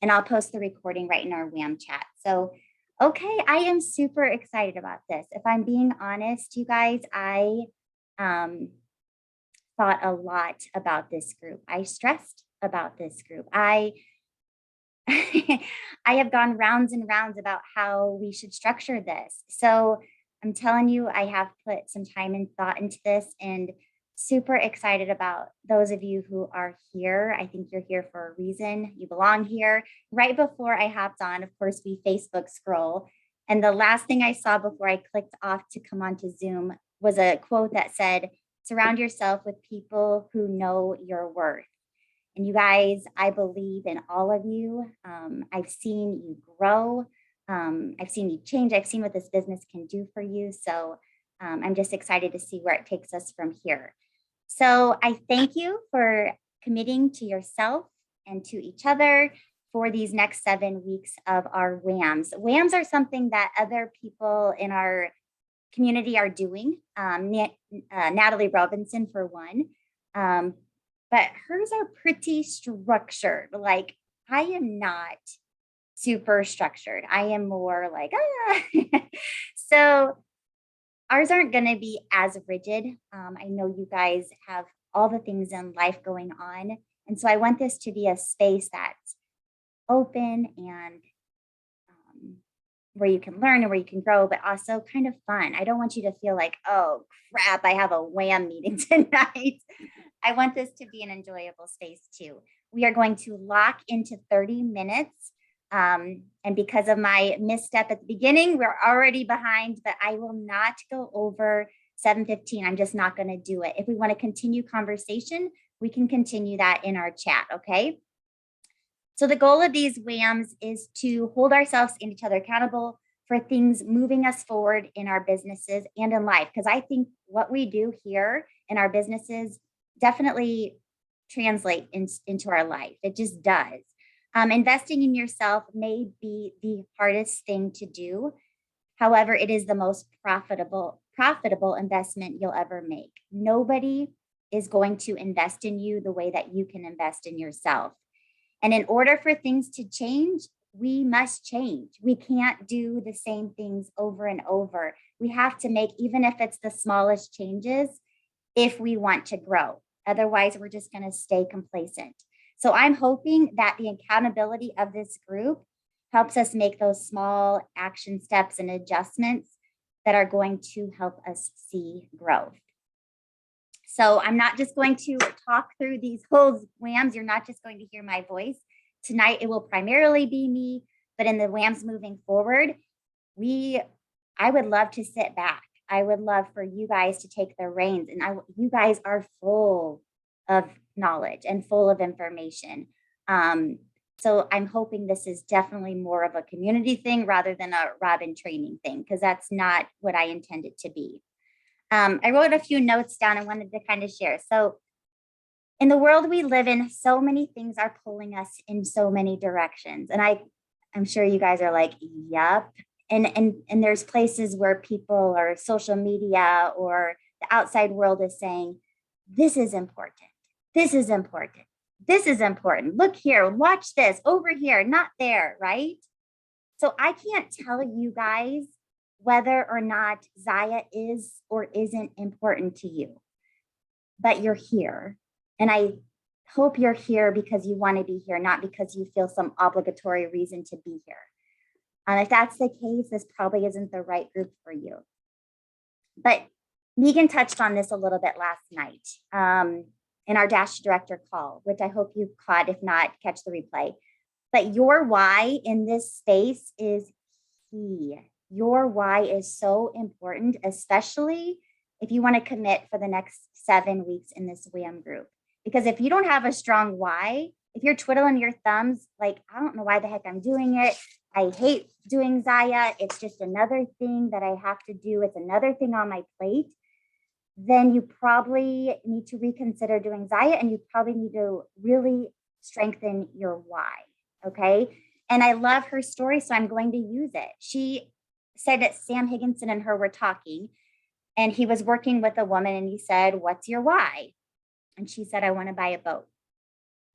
and I'll post the recording right in our WAM chat. So, okay, I am super excited about this. If I'm being honest, you guys, I um, thought a lot about this group. I stressed about this group. I have gone rounds and rounds about how we should structure this. So I'm telling you, I have put some time and thought into this and super excited about those of you who are here. I think you're here for a reason. You belong here. Right before I hopped on, of course, we Facebook scroll. And the last thing I saw before I clicked off to come onto Zoom was a quote that said, surround yourself with people who know your worth. And you guys, I believe in all of you. I've seen you grow. I've seen you change. I've seen what this business can do for you. So I'm just excited to see where it takes us from here. So I thank you for committing to yourself and to each other for these next 7 weeks of our WAMs. WAMs are something that other people in our community are doing. Natalie Robinson, for one. But hers are pretty structured. Like, I am not super structured. I am more like, so ours aren't going to be as rigid. I know you guys have all the things in life going on. And so I want this to be a space that's open and where you can learn and where you can grow, but also kind of fun. I don't want you to feel like, oh crap, I have a WAM meeting tonight. I want this to be an enjoyable space too. We are going to lock into 30 minutes. And because of my misstep at the beginning, we're already behind, but I will not go over 7:15. I'm just not going to do it. If we want to continue conversation, we can continue that in our chat, okay? So the goal of these WAMs is to hold ourselves and each other accountable for things moving us forward in our businesses and in life. Because I think what we do here in our businesses definitely translate into our life. It just does. Investing in yourself may be the hardest thing to do. However, it is the most profitable investment you'll ever make. Nobody is going to invest in you the way that you can invest in yourself. And in order for things to change, we must change. We can't do the same things over and over. We have to make, even if it's the smallest changes, if we want to grow. Otherwise, we're just going to stay complacent. So I'm hoping that the accountability of this group helps us make those small action steps and adjustments that are going to help us see growth. So I'm not just going to talk through these whole WAMs. You're not just going to hear my voice. Tonight, it will primarily be me, but in the WAMs moving forward, I would love to sit back. I would love for you guys to take the reins. And you guys are full of knowledge and full of information. So I'm hoping this is definitely more of a community thing rather than a Robin training thing, because that's not what I intend it to be. I wrote a few notes down and wanted to kind of share. So in the world we live in, so many things are pulling us in so many directions. And I'm sure you guys are like, yep. And there's places where people or social media or the outside world is saying, this is important. This is important. This is important. Look here, watch this over here, not there, right? So I can't tell you guys whether or not Zaya is or isn't important to you, but you're here. And I hope you're here because you want to be here, not because you feel some obligatory reason to be here. If that's the case, this probably isn't the right group for you. But Megan touched on this a little bit last night in our Dash Director call, which I hope you caught. If not, catch the replay. But your why in this space is key. Your why is so important, especially if you want to commit for the next 7 weeks in this WAM group. Because if you don't have a strong why, if you're twiddling your thumbs, like, I don't know why the heck I'm doing it. I hate doing Zaya. It's just another thing that I have to do. It's another thing on my plate. Then you probably need to reconsider doing Zaya, and you probably need to really strengthen your why. Okay. And I love her story, so I'm going to use it. She said that Sam Higginson and her were talking, and he was working with a woman, and he said, what's your why? And she said, I want to buy a boat.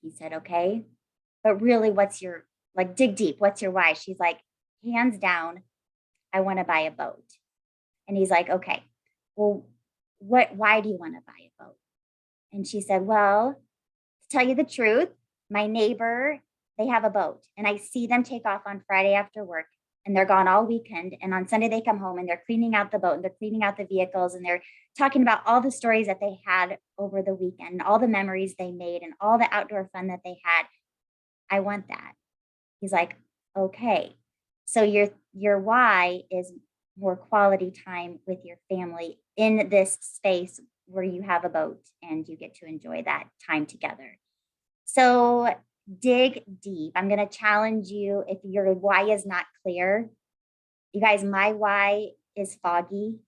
He said, okay, but really, what's your like dig deep. What's your why? She's like, hands down, I want to buy a boat. And he's like, okay, well, why do you want to buy a boat? And she said, well, to tell you the truth, my neighbor, they have a boat and I see them take off on Friday after work and they're gone all weekend. And on Sunday, they come home and they're cleaning out the boat and they're cleaning out the vehicles and they're talking about all the stories that they had over the weekend, and all the memories they made and all the outdoor fun that they had. I want that. He's like, okay. So your why is more quality time with your family in this space where you have a boat and you get to enjoy that time together. So dig deep. I'm going to challenge you if your why is not clear. You guys, my why is foggy.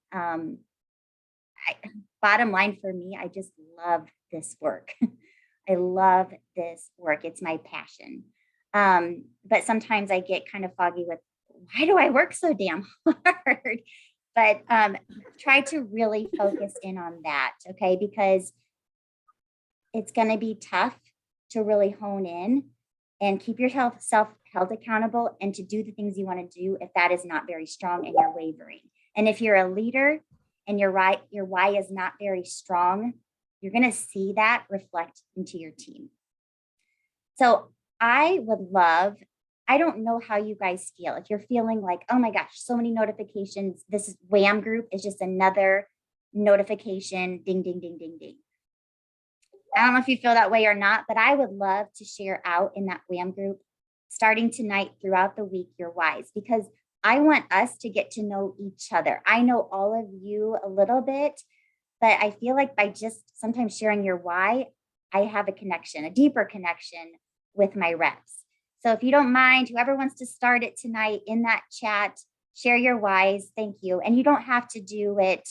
Bottom line for me, I just love this work. I love this work. It's my passion. But sometimes I get kind of foggy with, why do I work so damn hard? But try to really focus in on that, okay? Because it's going to be tough to really hone in and keep yourself held accountable and to do the things you want to do if that is not very strong and you're wavering. And if you're a leader and your why is not very strong, you're going to see that reflect into your team. So I would love, I don't know how you guys feel. If you're feeling like, oh my gosh, so many notifications, this is WHAM group is just another notification, ding, ding, ding, ding, ding. I don't know if you feel that way or not, but I would love to share out in that WHAM group starting tonight throughout the week your whys, because I want us to get to know each other. I know all of you a little bit, but I feel like by just sometimes sharing your why, I have a connection, a deeper connection with my reps. So if you don't mind, whoever wants to start it tonight in that chat, share your whys. Thank you. And you don't have to do it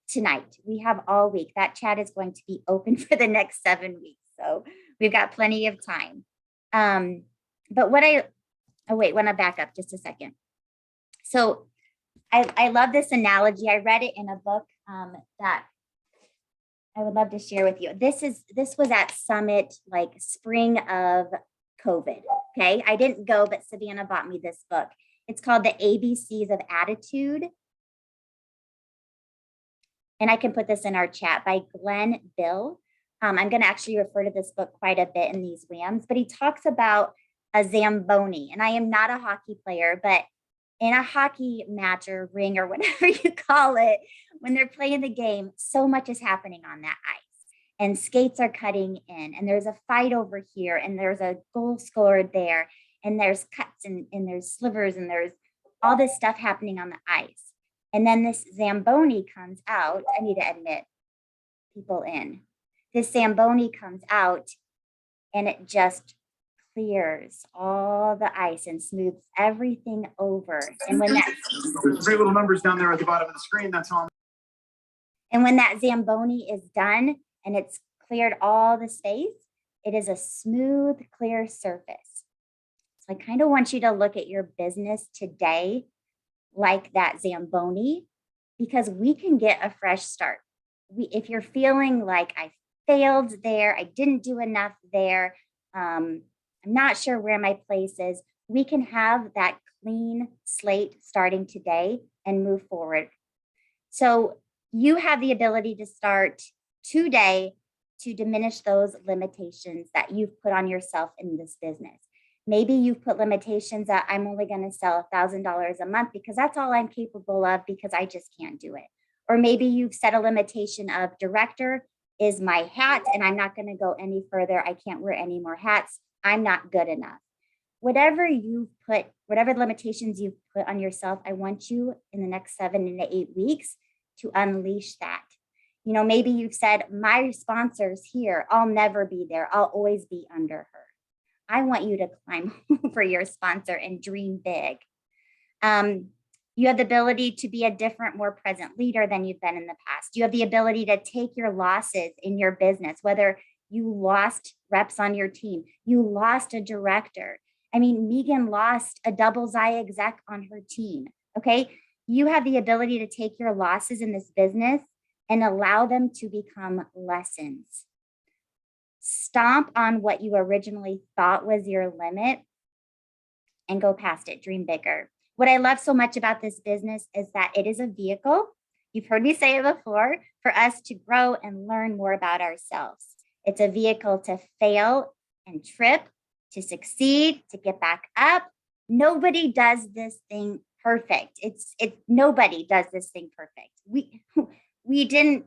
tonight. We have all week. That chat is going to be open for the next 7 weeks. So we've got plenty of time. But what want to back up just a second. So I love this analogy. I read it in a book that I would love to share with you. This was at Summit, like spring of COVID. Okay. I didn't go, but Savannah bought me this book. It's called The ABCs of Attitude. And I can put this in our chat, by Glenn Bill. I'm going to actually refer to this book quite a bit in these WHAMs, but he talks about a Zamboni. And I am not a hockey player, but in a hockey match or ring or whatever you call it, when they're playing the game, so much is happening on that ice. And skates are cutting in, and there's a fight over here, and there's a goal scored there, and there's cuts and there's slivers, and there's all this stuff happening on the ice. And then this Zamboni comes out. I need to admit people in. This Zamboni comes out and it just clears all the ice and smooths everything over. And when that there's 3 little numbers down there at the bottom of the screen, that's all. And when that Zamboni is done and it's cleared all the space, it is a smooth, clear surface. So I kind of want you to look at your business today like that Zamboni, because we can get a fresh start. If you're feeling like I failed there, I didn't do enough there, I'm not sure where my place is, we can have that clean slate starting today and move forward. So you have the ability to start today to diminish those limitations that you've put on yourself in this business. Maybe you've put limitations that I'm only going to sell $1,000 a month because that's all I'm capable of, because I just can't do it. Or maybe you've set a limitation of director is my hat and I'm not going to go any further. I can't wear any more hats. I'm not good enough. Whatever limitations you've put on yourself, I want you in the next 7 to 8 weeks to unleash that. You know, maybe you've said, my sponsor's here, I'll never be there, I'll always be under her. I want you to climb over your sponsor and dream big. You have the ability to be a different, more present leader than you've been in the past. You have the ability to take your losses in your business, whether you lost reps on your team, you lost a director. I mean, Megan lost a double XI exec on her team, okay? You have the ability to take your losses in this business and allow them to become lessons. Stomp on what you originally thought was your limit and go past it. Dream bigger. What I love so much about this business is that it is a vehicle. You've heard me say it before, for us to grow and learn more about ourselves. It's a vehicle to fail and trip, to succeed, to get back up. Nobody does this thing perfect. It's nobody does this thing perfect. We didn't,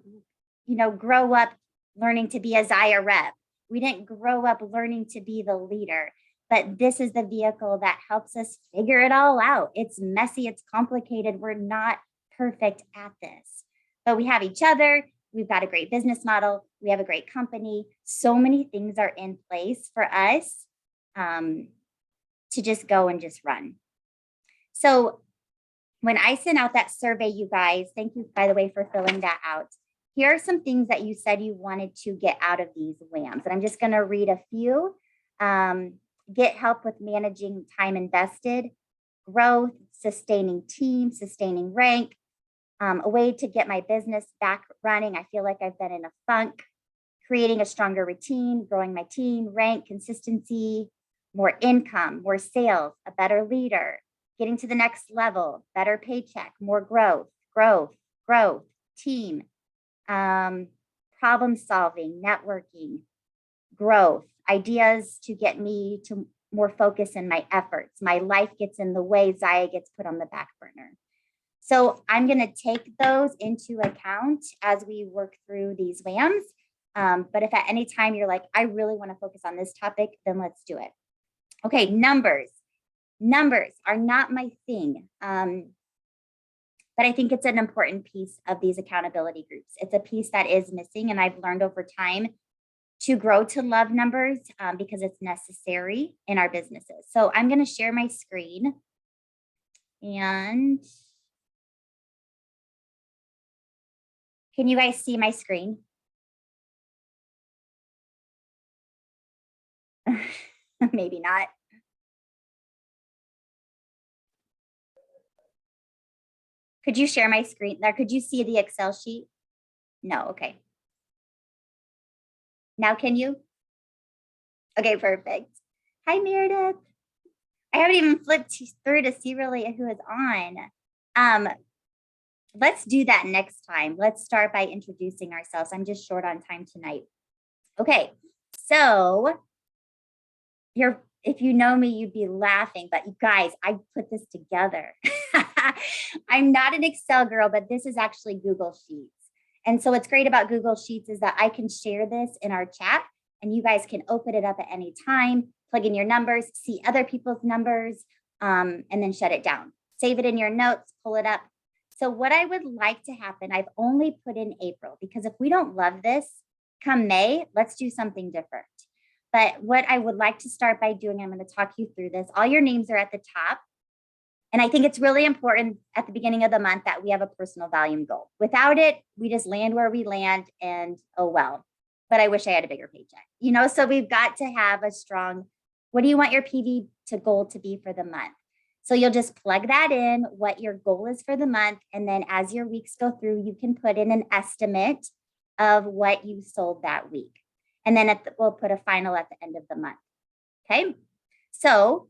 grow up learning to be a Zaya rep. We didn't grow up learning to be the leader. But this is the vehicle that helps us figure it all out. It's messy, it's complicated. We're not perfect at this, but we have each other. We've got a great business model. We have a great company. So many things are in place for us to just go and just run. So when I sent out that survey, you guys, thank you, by the way, for filling that out. Here are some things that you said you wanted to get out of these WHAMs. And I'm just going to read a few. Get help with managing time invested, growth, sustaining team, sustaining rank, a way to get my business back running. I feel like I've been in a funk, creating a stronger routine, growing my team, rank, consistency, more income, more sales, a better leader, getting to the next level, better paycheck, more growth, team, problem solving, networking, growth, ideas to get me to more focus in my efforts. My life gets in the way, Zaya gets put on the back burner. So I'm going to take those into account as we work through these WHAMs. But if at any time you're like, I really want to focus on this topic, then let's do it. Okay, numbers. Numbers are not my thing. But I think it's an important piece of these accountability groups. It's a piece that is missing, and I've learned over time to grow to love numbers because it's necessary in our businesses. So I'm going to share my screen, and can you guys see my screen? Maybe not. Could you share my screen there? Could you see the Excel sheet? No, okay. Now can you? Okay, perfect. Hi, Meredith. I haven't even flipped through to see really who is on. Let's do that next time. Let's start by introducing ourselves. I'm just short on time tonight. Okay, so if you know me, you'd be laughing, but you guys, I put this together. I'm not an Excel girl, but this is actually Google Sheets. And so what's great about Google Sheets is that I can share this in our chat and you guys can open it up at any time, plug in your numbers, see other people's numbers, and then shut it down. Save it in your notes, pull it up. So what I would like to happen, I've only put in April, because if we don't love this, come May, let's do something different. But what I would like to start by doing, I'm going to talk you through this. All your names are at the top. And I think it's really important at the beginning of the month that we have a personal volume goal. Without it, we just land where we land and oh well. But I wish I had a bigger paycheck. So we've got to have a strong, what do you want your PV to goal to be for the month? So you'll just plug that in, what your goal is for the month. And then as your weeks go through, you can put in an estimate of what you sold that week. And then we'll put a final at the end of the month. Okay. So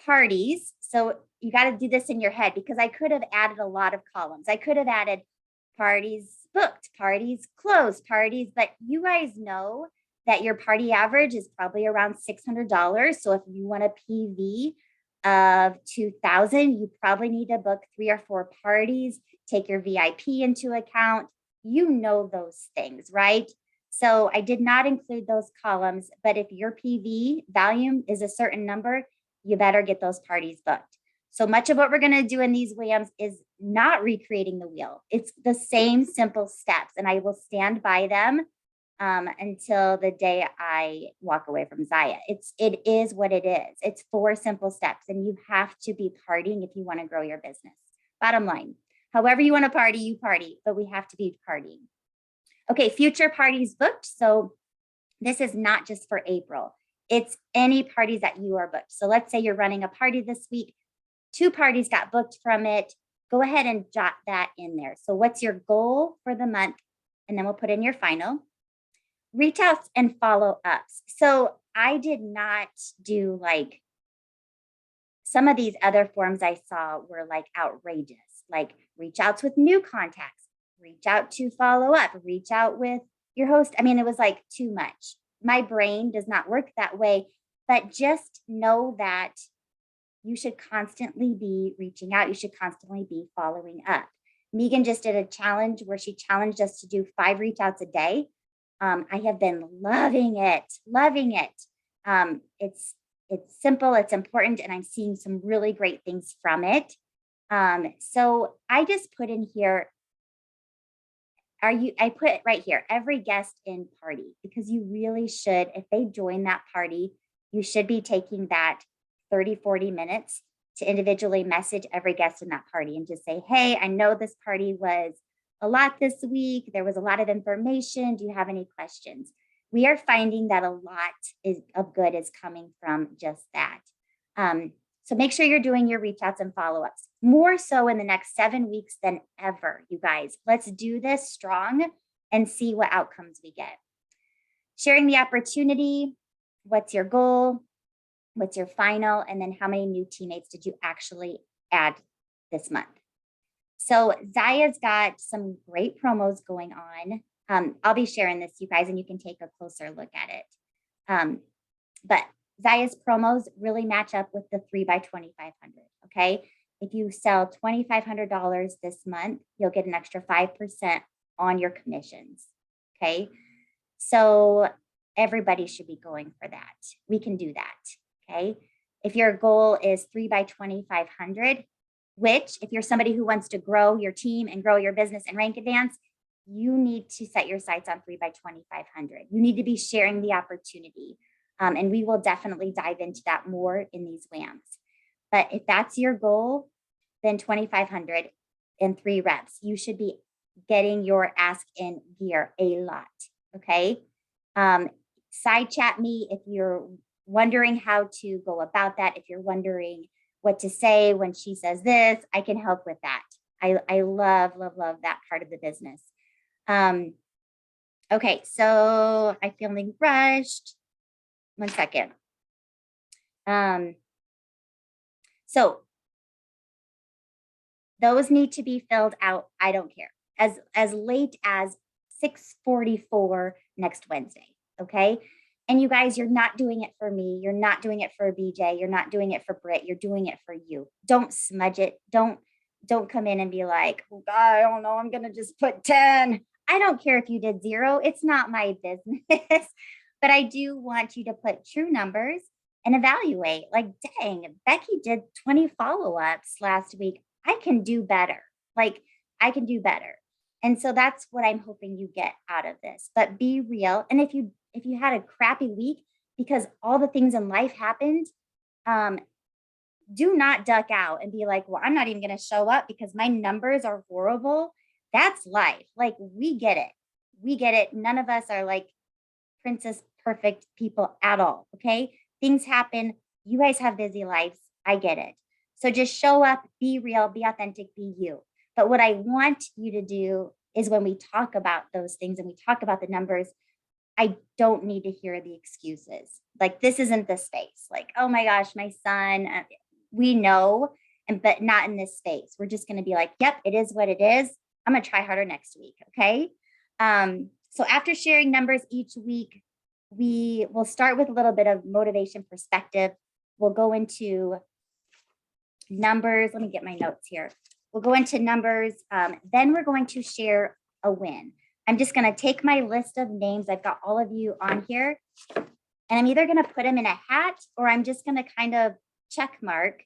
parties. So you got to do this in your head, because I could have added a lot of columns. I could have added parties booked, parties closed, parties, but you guys know that your party average is probably around $600. So if you want a PV of 2,000, you probably need to book 3 or 4 parties, take your VIP into account. You know those things, right? So I did not include those columns, but if your PV volume is a certain number, you better get those parties booked. So much of what we're going to do in these WHAMs is not recreating the wheel. It's the same simple steps, and I will stand by them until the day I walk away from Zaya. It is what it is. It's 4 simple steps, and you have to be partying if you want to grow your business. Bottom line, however you want to party, you party, but we have to be partying. Okay, future parties booked. So this is not just for April. It's any parties that you are booked. So let's say you're running a party this week, 2 parties got booked from it. Go ahead and jot that in there. So what's your goal for the month? And then we'll put in your final. Reach outs and follow ups. So I did not do like some of these other forms I saw were like outrageous, like reach outs with new contacts, reach out to follow up, reach out with your host. I mean, it was like too much. My brain does not work that way, but just know that you should constantly be reaching out. You should constantly be following up. Megan just did a challenge where she challenged us to do 5 reach outs a day. I have been loving it, loving it. It's simple, it's important, and I'm seeing some really great things from it. So I just put in here, I put it right here, every guest in party, because you really should, if they join that party, you should be taking that 30, 40 minutes to individually message every guest in that party and just say, hey, I know this party was a lot this week. There was a lot of information. Do you have any questions? We are finding that a lot of good is coming from just that. So make sure you're doing your reach outs and follow-ups, more so in the next 7 weeks than ever, you guys. Let's do this strong and see what outcomes we get. Sharing the opportunity. What's your goal? What's your final? And then how many new teammates did you actually add this month? So Zaya's got some great promos going on. I'll be sharing this, you guys, and you can take a closer look at it. But Zaya's promos really match up with the 3 by 2,500. Okay. If you sell $2,500 this month, you'll get an extra 5% on your commissions. Okay. So everybody should be going for that. We can do that. Okay. If your goal is 3 by 2,500, which if you're somebody who wants to grow your team and grow your business and rank advance, you need to set your sights on 3 by 2,500. You need to be sharing the opportunity. And we will definitely dive into that more in these WAMs. But if that's your goal, then 2,500 in 3 reps, you should be getting your ask in gear a lot. Okay. Side chat me if you're wondering how to go about that. If you're wondering what to say when she says this, I can help with that. I love, love, love that part of the business. Okay, so I'm feeling rushed. 1 second. So those need to be filled out. I don't care, as late as 6:44 next Wednesday. Okay. And you guys, you're not doing it for me. You're not doing it for BJ. You're not doing it for Britt. You're doing it for you. Don't smudge it. Don't come in and be like, oh, God, I don't know. I'm going to just put 10. I don't care if you did 0. It's not my business. But I do want you to put true numbers and evaluate. Like, dang, Becky did 20 follow-ups last week. I can do better. Like, I can do better. And so that's what I'm hoping you get out of this. But be real. And if you had a crappy week because all the things in life happened, do not duck out and be like, well, I'm not even going to show up because my numbers are horrible. That's life. Like, we get it. We get it. None of us are like princess perfect people at all. Okay. Things happen. You guys have busy lives. I get it. So just show up, be real, be authentic, be you. But what I want you to do is when we talk about those things and we talk about the numbers, I don't need to hear the excuses. Like, this isn't the space. Like, oh my gosh, my son, we know, but not in this space. We're just going to be like, yep, it is what it is. I'm going to try harder next week. Okay. So after sharing numbers each week, we will start with a little bit of motivation perspective. We'll go into numbers. Let me get my notes here. We'll go into numbers. Then we're going to share a win. I'm just going to take my list of names. I've got all of you on here, and I'm either going to put them in a hat or I'm just going to kind of check mark,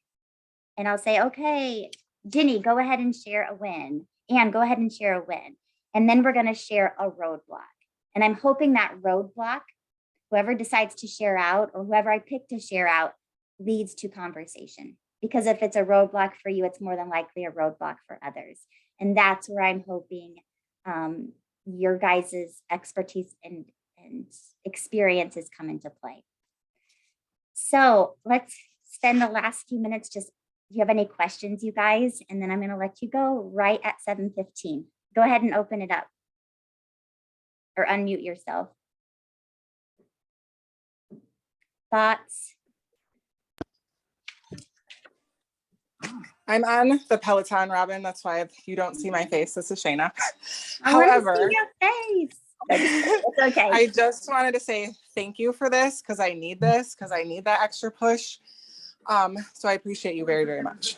and I'll say, okay, Ginny, go ahead and share a win. Anne, go ahead and share a win. And then we're going to share a roadblock. And I'm hoping that roadblock, whoever decides to share out or whoever I pick to share out, leads to conversation. Because if it's a roadblock for you, it's more than likely a roadblock for others. And that's where I'm hoping your guys' expertise and experiences come into play. So let's spend the last few minutes just, do you have any questions, you guys? And then I'm going to let you go right at 7:15. Go ahead and open it up or unmute yourself. Thoughts? I'm on the Peloton, Robin. That's why you don't see my face. This is Shayna. I want to However, see your face. It's okay. I just wanted to say thank you for this because I need this, because I need that extra push. So I appreciate you very, very much.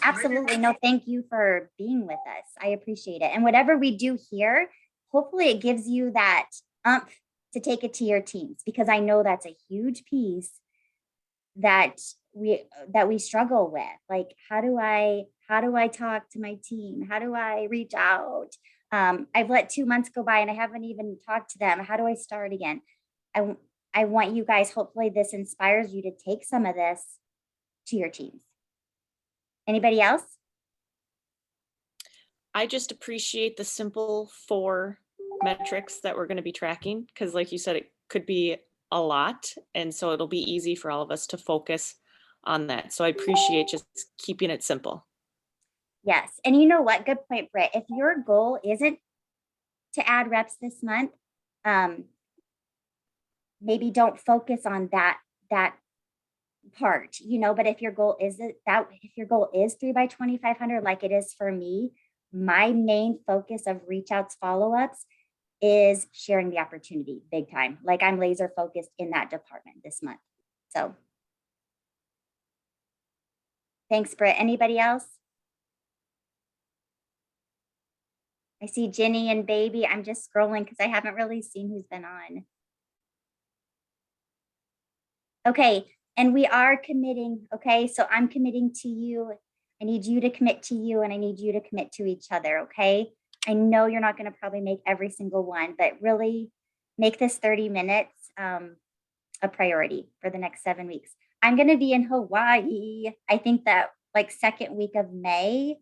Absolutely. No, thank you for being with us. I appreciate it. And whatever we do here, hopefully it gives you that umph to take it to your teams, because I know that's a huge piece that we struggle with. Like, how do I talk to my team? How do I reach out? I've let 2 months go by and I haven't even talked to them. How do I start again? I want you guys, hopefully this inspires you to take some of this to your teams. Anybody else? I just appreciate the simple 4 metrics that we're going to be tracking, because like you said, it could be a lot. And so it'll be easy for all of us to focus on that. So I appreciate just keeping it simple. Yes. And you know what? Good point, Britt. If your goal isn't to add reps this month, maybe don't focus on that part, but if your goal is if your goal is 3 by 2,500, like it is for me, my main focus of reach outs, follow-ups is sharing the opportunity big time. Like, I'm laser focused in that department this month. So thanks, Britt. Anybody else? I see Ginny and Baby. I'm just scrolling because I haven't really seen who's been on. Okay. And we are committing, okay? So I'm committing to you. I need you to commit to you, and I need you to commit to each other, okay? I know you're not gonna probably make every single one, but really make this 30 minutes a priority for the next 7 weeks. I'm gonna be in Hawaii. I think that like second week of May,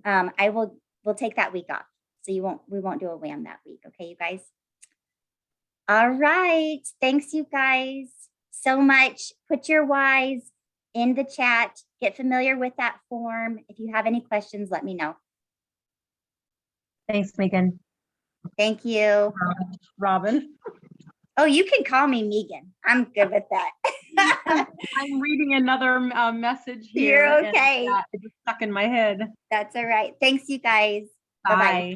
we'll take that week off. So we won't do a wham that week, okay, you guys? All right, thanks you guys so much. Put your whys in the chat. Get familiar with that form. If you have any questions, let me know. Thanks, Megan. Thank you. Robin. Oh, you can call me Megan. I'm good with that. I'm reading another message here. You're okay. It's stuck in my head. That's all right. Thanks, you guys. Bye. Bye-bye.